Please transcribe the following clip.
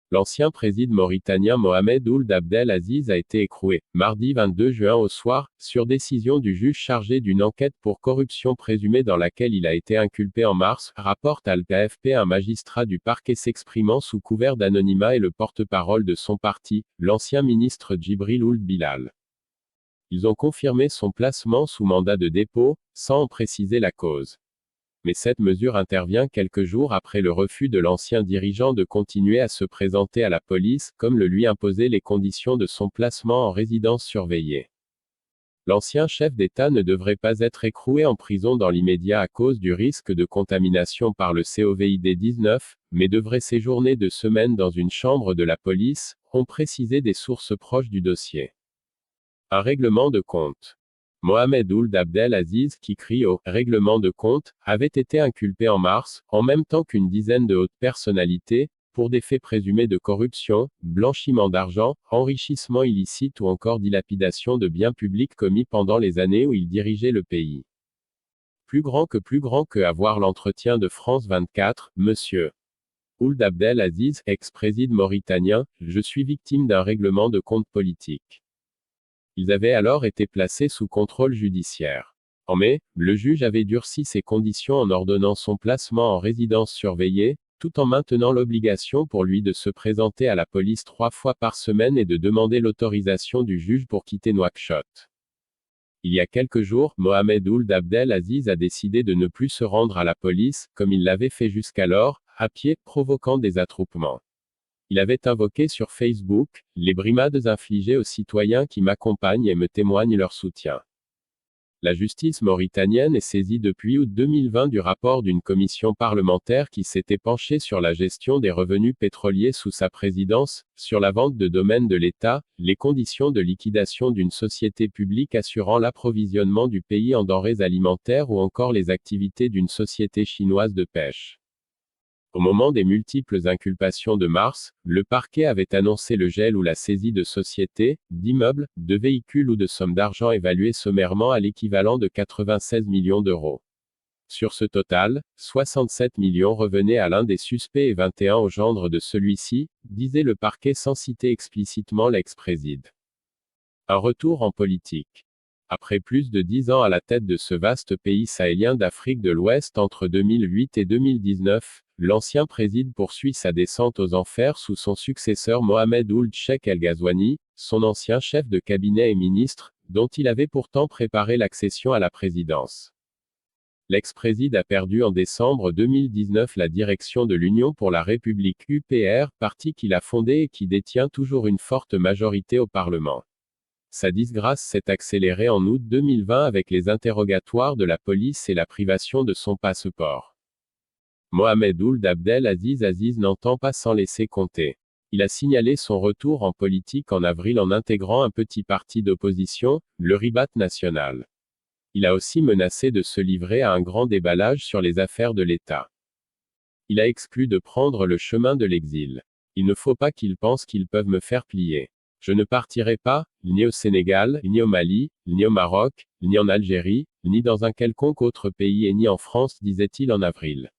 L'ancien président mauritanien Mohamed Ould Abdel Aziz a été écroué, mardi 22 juin au soir, sur décision du juge chargé d'une enquête pour corruption présumée dans laquelle il a été inculpé en mars, rapporte l'AFP. Un magistrat du parquet s'exprimant sous couvert d'anonymat et le porte-parole de son parti, l'ancien ministre Djibril Ould Bilal. Ils ont confirmé son placement sous mandat de dépôt, sans en préciser la cause. Mais cette mesure intervient quelques jours après le refus de l'ancien dirigeant de continuer à se présenter à la police, comme le lui imposaient les conditions de son placement en résidence surveillée. L'ancien chef d'État ne devrait pas être écroué en prison dans l'immédiat à cause du risque de contamination par le Covid-19, mais devrait séjourner 2 semaines dans une chambre de la police, ont précisé des sources proches du dossier. Un règlement de compte. Mohamed Ould Abdel Aziz, qui crie au « règlement de compte », avait été inculpé en mars, en même temps qu'une dizaine de hautes personnalités, pour des faits présumés de corruption, blanchiment d'argent, enrichissement illicite ou encore dilapidation de biens publics commis pendant les années où il dirigeait le pays. Plus grand que à voir l'entretien de France 24, Monsieur Ould Abdel Aziz, ex-président mauritanien, je suis victime d'un règlement de compte politique. Ils avaient alors été placés sous contrôle judiciaire. En mai, le juge avait durci ses conditions en ordonnant son placement en résidence surveillée, tout en maintenant l'obligation pour lui de se présenter à la police 3 fois par semaine et de demander l'autorisation du juge pour quitter Nouakchott. Il y a quelques jours, Mohamed Ould Abdel Aziz a décidé de ne plus se rendre à la police, comme il l'avait fait jusqu'alors, à pied, provoquant des attroupements. Il avait invoqué sur Facebook « les brimades infligées aux citoyens qui m'accompagnent et me témoignent leur soutien ». La justice mauritanienne est saisie depuis août 2020 du rapport d'une commission parlementaire qui s'était penchée sur la gestion des revenus pétroliers sous sa présidence, sur la vente de domaines de l'État, les conditions de liquidation d'une société publique assurant l'approvisionnement du pays en denrées alimentaires ou encore les activités d'une société chinoise de pêche. Au moment des multiples inculpations de mars, le parquet avait annoncé le gel ou la saisie de sociétés, d'immeubles, de véhicules ou de sommes d'argent évaluées sommairement à l'équivalent de 96 millions d'euros. Sur ce total, 67 millions revenaient à l'un des suspects et 21 au gendre de celui-ci, disait le parquet sans citer explicitement l'ex-préside. Un retour en politique. Après plus de 10 ans à la tête de ce vaste pays sahélien d'Afrique de l'Ouest entre 2008 et 2019, l'ancien président poursuit sa descente aux enfers sous son successeur Mohamed Ould Cheikh El Ghazouani, son ancien chef de cabinet et ministre, dont il avait pourtant préparé l'accession à la présidence. L'ex-président a perdu en décembre 2019 la direction de l'Union pour la République UPR, parti qu'il a fondé et qui détient toujours une forte majorité au Parlement. Sa disgrâce s'est accélérée en août 2020 avec les interrogatoires de la police et la privation de son passeport. Mohamed Ould Abdel Aziz n'entend pas s'en laisser compter. Il a signalé son retour en politique en avril en intégrant un petit parti d'opposition, le Ribat National. Il a aussi menacé de se livrer à un grand déballage sur les affaires de l'État. Il a exclu de prendre le chemin de l'exil. Il ne faut pas qu'ils pensent qu'ils peuvent me faire plier. Je ne partirai pas, ni au Sénégal, ni au Mali, ni au Maroc, ni en Algérie, ni dans un quelconque autre pays et ni en France, disait-il en avril.